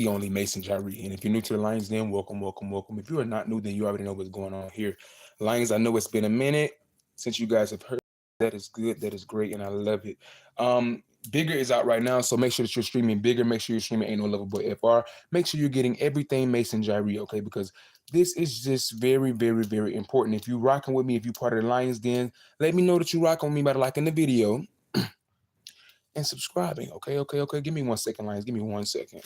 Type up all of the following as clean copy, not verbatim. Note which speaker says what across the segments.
Speaker 1: the only Mason Jyree. And if you're new to the Lions Den, welcome, welcome, welcome. If you are not new, then you already know what's going on here. Lions, I know it's been a minute since you guys have heard. That is good. That is great. And I love it. Bigger is out right now. So make sure that you're streaming Bigger. Make sure you're streaming Ain't No Level Boy FR. Make sure you're getting everything Mason Jyree, okay? Because this is just very, very, very important. If you rocking with me, if you part of the Lions Den, let me know that you rocking with me by liking the video and subscribing. Okay, okay, okay. Give me 1 second, Lions. Give me 1 second.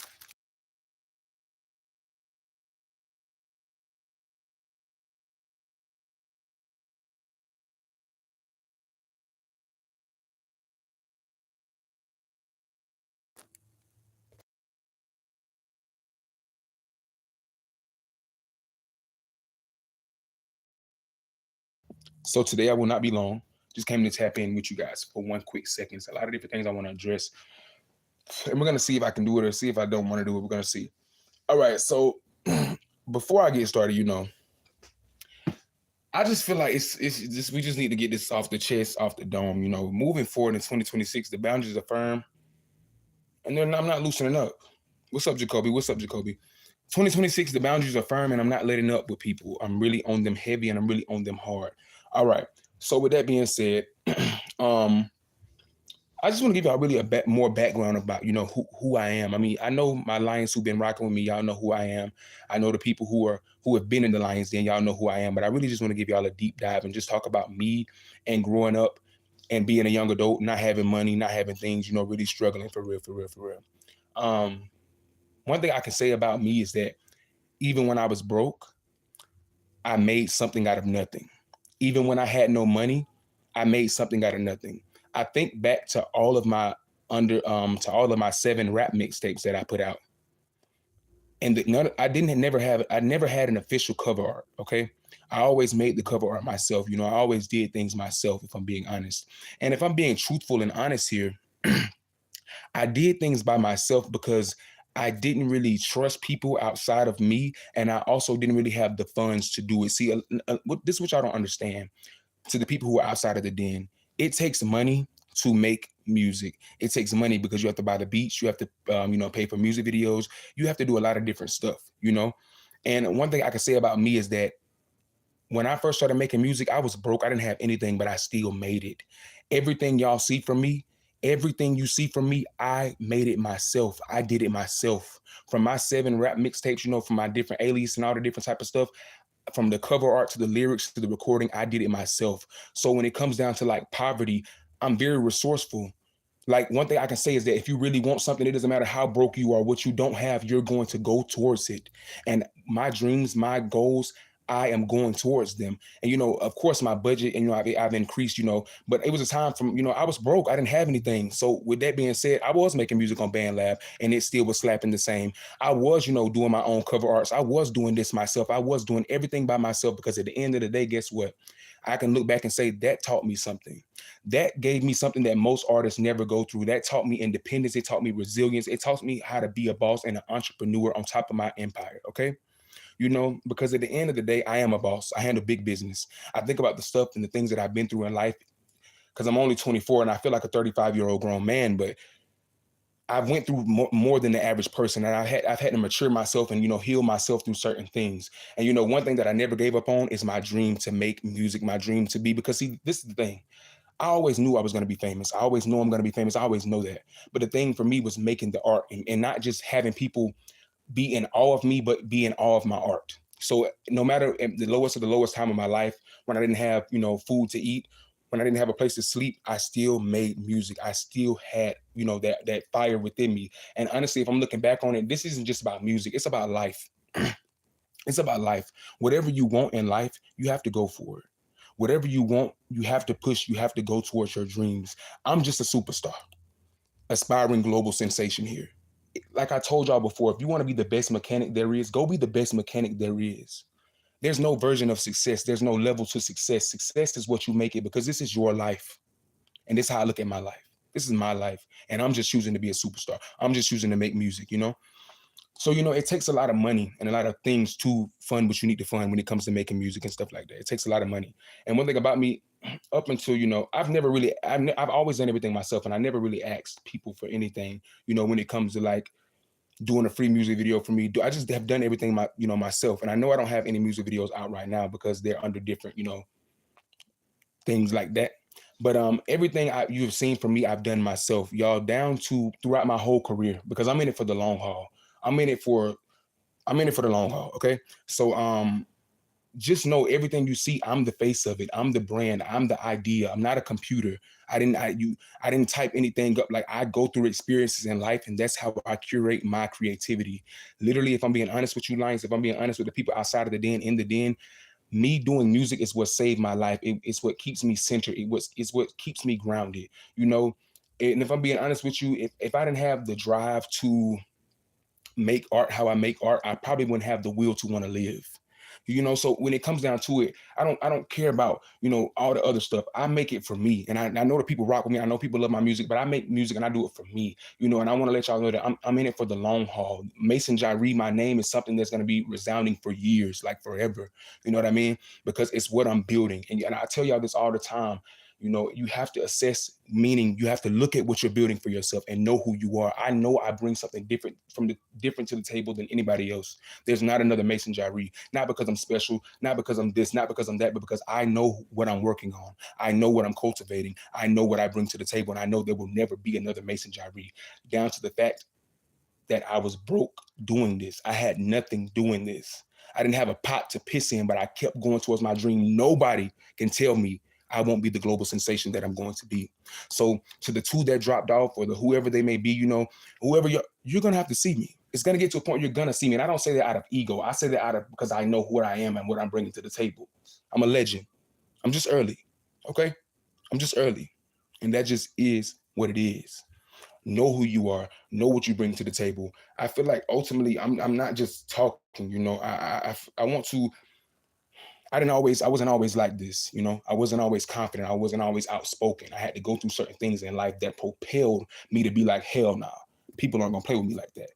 Speaker 1: So today I will not be long. Just came to tap in with you guys for 1 quick second. It's a lot of different things I want to address. And we're gonna see if I can do it or see if I don't want to do it. We're gonna see. All right, so before I get started, I just feel like it's just we just need to get this off the chest, off the dome. Moving forward in 2026, the boundaries are firm, and then I'm not loosening up. What's up, Jacoby? What's up, Jacoby? 2026, the boundaries are firm, and I'm not letting up with people. I'm really on them heavy, and I'm really on them hard. All right. So with that being said, um, I just want to give y'all really more background about who I am. I mean, I know my Lions who've been rocking with me. Y'all know who I am. I know the people who have been in the Lions Den. Y'all know who I am. But I really just want to give y'all a deep dive and just talk about me and growing up and being a young adult, not having money, not having things. Really struggling for real, for real, for real. Um, One thing I can say about me is that even when I was broke, I made something out of nothing. Even when I had no money, I made something out of nothing. I think back to all of my to all of my 7 rap mixtapes that I put out. And I never had an official cover art, okay? I always made the cover art myself. I always did things myself if I'm being honest. And if I'm being truthful and honest here, I did things by myself because I didn't really trust people outside of me, and I also didn't really have the funds to do it. See, this is what y'all don't understand. To the people who are outside of the den, it takes money to make music. It takes money because you have to buy the beats, you have to, pay for music videos. You have to do a lot of different stuff. And one thing I can say about me is that when I first started making music, I was broke. I didn't have anything, but I still made it. Everything y'all see from me, everything you see from me, I made it myself. I did it myself. From my 7 rap mixtapes, from my different alias and all the different type of stuff, from the cover art to the lyrics to the recording, I did it myself. So when it comes down to like poverty, I'm very resourceful. Like one thing I can say is that if you really want something, it doesn't matter how broke you are, what you don't have, you're going to go towards it. And my dreams, my goals, I am going towards them. And of course, my budget, and I've increased. But it was a time from I was broke, I didn't have anything. So with that being said, I was making music on BandLab, and it still was slapping the same. I was doing my own cover arts. I was doing this myself. I was doing everything by myself because at the end of the day, guess what? I can look back and say that taught me something. That gave me something that most artists never go through. That taught me independence. It taught me resilience. It taught me how to be a boss and an entrepreneur on top of my empire. Okay. Because at the end of the day, I am a boss. I handle big business. I think about the stuff and the things that I've been through in life because I'm only 24 and I feel like a 35-year-old grown man, but I've went through more than the average person, and I've had to mature myself and heal myself through certain things. And one thing that I never gave up on is my dream to make music, my dream to be, because see, this is the thing. I always knew I was going to be famous. I always knew I'm going to be famous. I always know that. But the thing for me was making the art and not just having people be in awe of me, but be in awe of my art. So no matter at the lowest of the lowest time of my life, when I didn't have, food to eat, when I didn't have a place to sleep, I still made music. I still had, that fire within me. And honestly, if I'm looking back on it, this isn't just about music. It's about life. It's about life. Whatever you want in life, you have to go for it. Whatever you want, you have to push, you have to go towards your dreams. I'm just a superstar, aspiring global sensation here. Like I told y'all before, if you want to be the best mechanic there is, go be the best mechanic there is. There's no version of success. There's no level to success. Success is what you make it because this is your life. And this is how I look at my life. This is my life. And I'm just choosing to be a superstar. I'm just choosing to make music. So, it takes a lot of money and a lot of things to fund what you need to fund when it comes to making music and stuff like that. It takes a lot of money. And one thing about me, up until, I've always done everything myself, and I never really asked people for anything, when it comes to like doing a free music video for me. I just have done everything myself. And I know I don't have any music videos out right now because they're under different, things like that. But everything you've seen from me, I've done myself, y'all, down to throughout my whole career, because I'm in it for the long haul. I'm in it for the long haul. Okay. So just know everything you see, I'm the face of it. I'm the brand. I'm the idea. I'm not a computer. I didn't type anything up. Like, I go through experiences in life, and that's how I curate my creativity. Literally, if I'm being honest with you, Lions, if I'm being honest with the people outside of the den, in the den, me doing music is what saved my life. It's what keeps me centered. It's what keeps me grounded. You know, and if I'm being honest with you, if I didn't have the drive to make art how I make art, I probably wouldn't have the will to want to live. So when it comes down to it, I don't care about, all the other stuff. I make it for me. And I know that people rock with me. I know people love my music, but I make music and I do it for me, and I want to let y'all know that I'm in it for the long haul. Mason Jyree, my name is something that's going to be resounding for years, like forever. You know what I mean? Because it's what I'm building. And I tell y'all this all the time. You have to assess, meaning you have to look at what you're building for yourself and know who you are. I know I bring something different to the table than anybody else. There's not another Mason Jyree, not because I'm special, not because I'm this, not because I'm that, but because I know what I'm working on. I know what I'm cultivating. I know what I bring to the table, and I know there will never be another Mason Jyree. Down to the fact that I was broke doing this. I had nothing doing this. I didn't have a pot to piss in, but I kept going towards my dream. Nobody can tell me I won't be the global sensation that I'm going to be. So to the two that dropped off, or the whoever they may be, whoever you're gonna have to see me. It's gonna get to a point you're gonna see me. And I don't say that out of ego. I say that out of because I know who I am and what I'm bringing to the table. I'm a legend. I'm just early. Okay? I'm just early. And that just is what it is. Know who you are, know what you bring to the table. I feel like ultimately I'm not just talking, I want to. I wasn't always like this, I wasn't always confident. I wasn't always outspoken. I had to go through certain things in life that propelled me to be like, hell nah, people aren't gonna play with me like that,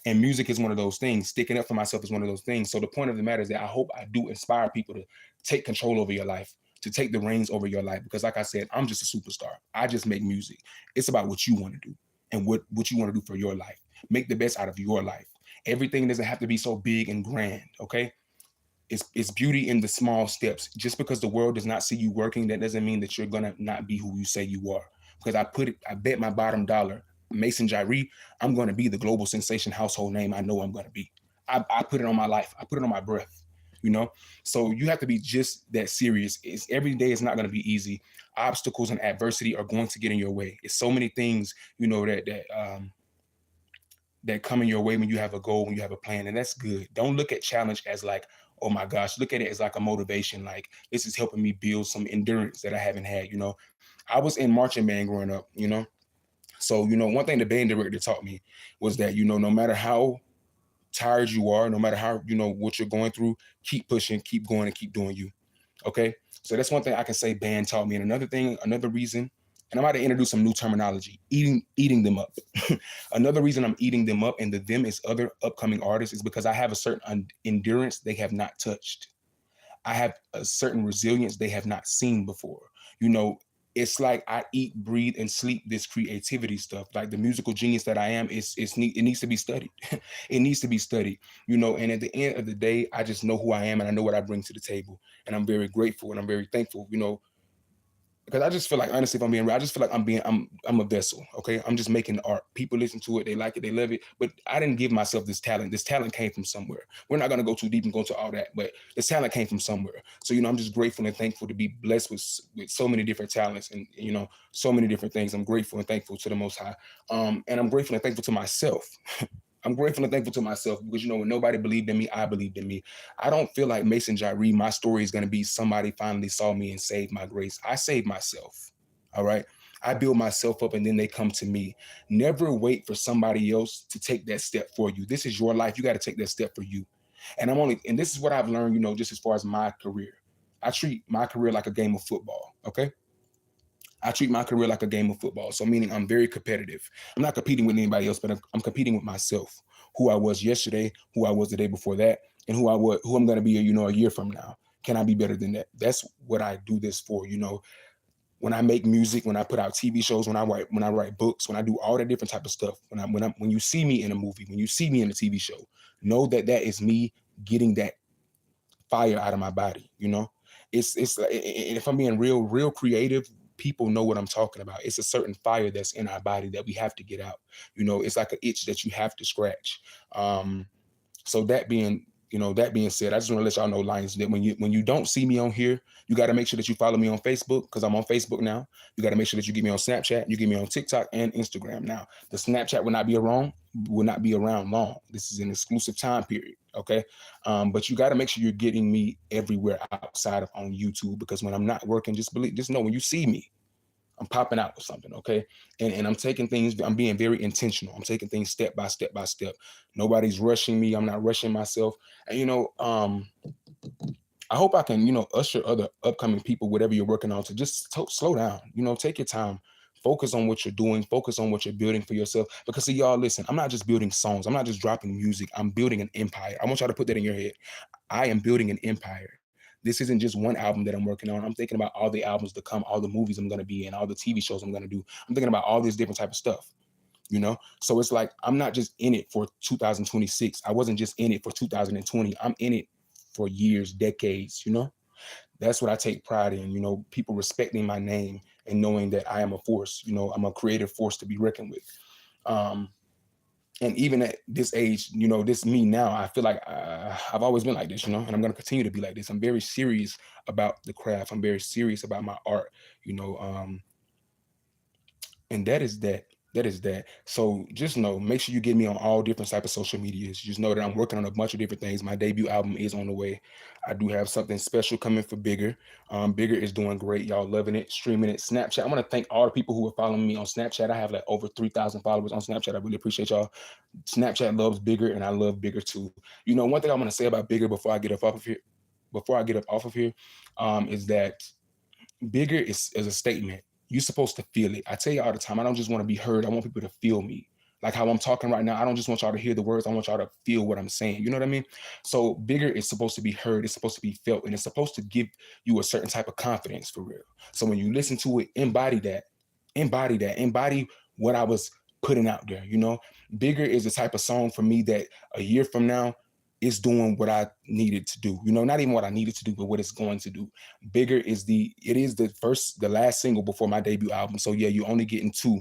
Speaker 1: and music is one of those things. Sticking up for myself is one of those things. So the point of the matter is that I hope I do inspire people to take control over your life, to take the reins over your life. Because like I said, I'm just a superstar. I just make music. It's about what you want to do and what you want to do for your life. Make the best out of your life. Everything doesn't have to be so big and grand, okay? It's beauty in the small steps. Just because the world does not see you working, that doesn't mean that you're gonna not be who you say you are. Because I bet my bottom dollar, Mason Jyree, I'm gonna be the global sensation household name I know I'm gonna be. I put it on my life. I put it on my breath. So you have to be just that serious. Every day is not going to be easy. Obstacles and adversity are going to get in your way. It's so many things, that come in your way when you have a goal, when you have a plan, and that's good. Don't look at challenge as like, oh my gosh. Look at it as like a motivation. Like, this is helping me build some endurance that I haven't had. I was in marching band growing up. So one thing the band director taught me was that no matter how tired you are, no matter how what you're going through, keep pushing, keep going, and keep doing you. Okay. So that's one thing I can say band taught me. And another reason, and I'm about to introduce some new terminology, eating them up. Another reason I'm eating them up, and the them is other upcoming artists, is because I have a certain endurance they have not touched. I have a certain resilience they have not seen before. You know, it's like I eat, breathe, and sleep this creativity stuff. Like the musical genius that I am, it needs to be studied. It needs to be studied. And at the end of the day, I just know who I am and I know what I bring to the table. And I'm very grateful and I'm very thankful, because I just feel like, honestly, if I'm being real, I just feel like I'm a vessel. Okay. I'm just making art. People listen to it, they like it, they love it. But I didn't give myself this talent. This talent came from somewhere. We're not gonna go too deep and go into all that, but this talent came from somewhere. So, I'm just grateful and thankful to be blessed with so many different talents and so many different things. I'm grateful and thankful to the Most High. And I'm grateful and thankful to myself. I'm grateful and thankful to myself because, when nobody believed in me, I believed in me. I don't feel like Mason Jyree, my story is going to be somebody finally saw me and saved my grace. I saved myself. All right. I build myself up and then they come to me. Never wait for somebody else to take that step for you. This is your life. You got to take that step for you. And this is what I've learned, just as far as my career. I treat my career like a game of football. Okay. I treat my career like a game of football. So meaning I'm very competitive. I'm not competing with anybody else, but I'm competing with myself. Who I was yesterday, who I was the day before that, and who I'm going to be, a year from now. Can I be better than that? That's what I do this for. When when I make music, when I put out TV shows, when I write books, when I do all that different type of stuff, when you see me in a movie, when you see me in a TV show, know that that is me getting that fire out of my body. It's like, if I'm being real creative, people know what I'm talking about. It's a certain fire that's in our body that we have to get out. It's like an itch that you have to scratch. So that being said, I just want to let y'all know, Lions, that when you don't see me on here, you got to make sure that you follow me on Facebook, because I'm on Facebook now. You got to make sure that you get me on Snapchat, you get me on TikTok and Instagram. Now, the Snapchat will not be around long. This is an exclusive time period, okay? But you got to make sure you're getting me everywhere outside of on YouTube, because when I'm not working, just know when you see me, I'm popping out with something, okay? And I'm taking things, I'm being very intentional. I'm taking things step by step by step. Nobody's rushing me. I'm not rushing myself. And I hope I can, usher other upcoming people, whatever you're working on, to just slow down. Take your time. Focus on what you're doing. Focus on what you're building for yourself. Because see, y'all, listen, I'm not just building songs. I'm not just dropping music. I'm building an empire. I want y'all to put that in your head. I am building an empire. This isn't just one album that I'm working on. I'm thinking about all the albums to come, all the movies I'm going to be in, all the TV shows I'm going to do. I'm thinking about all this different type of stuff. So it's like, I'm not just in it for 2026. I wasn't just in it for 2020. I'm in it for years, decades. That's what I take pride in. People respecting my name and knowing that I am a force. I'm a creative force to be reckoned with. And even at this age, this me now, I feel like I've always been like this, and I'm going to continue to be like this. I'm very serious about the craft. I'm very serious about my art, and that is that. That is that. So just know, make sure you get me on all different type of social medias. Just know that I'm working on a bunch of different things. My debut album is on the way. I do have something special coming for Bigger. Bigger is doing great. Y'all loving it, streaming it. Snapchat. I want to thank all the people who are following me on Snapchat. I have like over 3,000 followers on Snapchat. I really appreciate y'all. Snapchat loves Bigger, and I love Bigger too. One thing I want to say about Bigger before I get up off of here, is that Bigger is a statement. You're supposed to feel it. I tell you all the time, I don't just want to be heard. I want people to feel me. Like how I'm talking right now. I don't just want y'all to hear the words. I want y'all to feel what I'm saying. You know what I mean? So Bigger is supposed to be heard. It's supposed to be felt. And it's supposed to give you a certain type of confidence, for real. So when you listen to it, embody that. Embody what I was putting out there. Bigger is the type of song for me that a year from now, is doing what I needed to do. Not even what I needed to do, but what it's going to do. Bigger is the last single before my debut album. So yeah, you're only getting two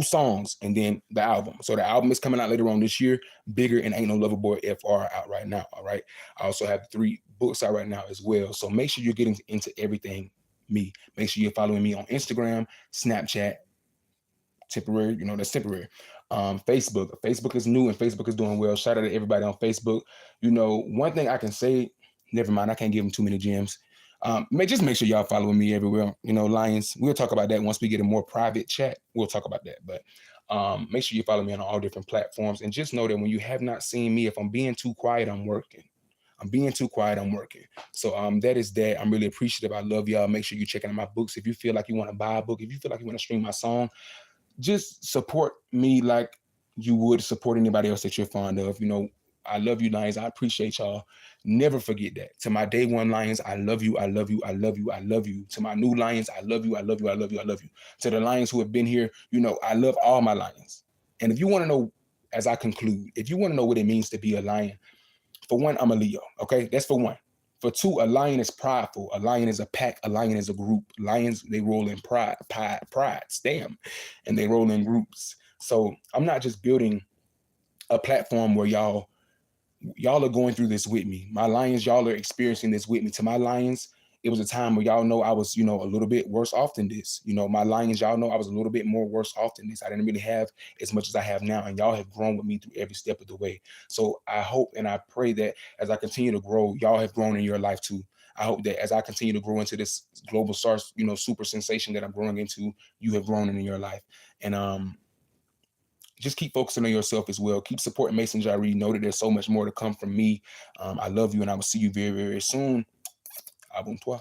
Speaker 1: songs and then the album. So the album is coming out later on this year. Bigger and Ain't No Lover Boy FR out right now. All right. I also have 3 books out right now as well. So make sure you're getting into everything me. Make sure you're following me on Instagram, Snapchat, temporary, that's temporary. Facebook is new and Facebook is doing well. Shout out to everybody on Facebook. One thing I can say, never mind, I can't give them too many gems. Just make sure y'all following me everywhere. Lions, we'll talk about that once we get a more private chat. We'll talk about that. But make sure you follow me on all different platforms, and just know that when you have not seen me, if I'm being too quiet, I'm working. I'm being too quiet, I'm working. So that is that. I'm really appreciative. I love y'all. Make sure you're checking out my books. If you feel like you want to buy a book, if you feel like you want to stream my song, just support me like you would support anybody else that you're fond of. I love you, Lions. I appreciate y'all. Never forget that. To my day one Lions, I love you. I love you. I love you. I love you. To my new Lions, I love you. I love you. I love you. I love you. To the Lions who have been here, I love all my Lions. And if you want to know, as I conclude, if you want to know what it means to be a Lion, for one, I'm a Leo. Okay, that's for one. For two, a lion is prideful. A lion is a pack. A lion is a group. Lions, they roll in prides, damn, and they roll in groups. So I'm not just building a platform where y'all are going through this with me. My Lions, y'all are experiencing this with me. To my Lions, it was a time where y'all know I was, a little bit worse off than this. My Lions, y'all know I was a little bit more worse off than this. I didn't really have as much as I have now, and y'all have grown with me through every step of the way. So I hope and I pray that as I continue to grow, y'all have grown in your life too. I hope that as I continue to grow into this global star, super sensation that I'm growing into, you have grown in your life. And just keep focusing on yourself as well. Keep supporting Mason Jyree. Know that there's so much more to come from me. I love you, and I will see you very, very soon. Abonne-toi.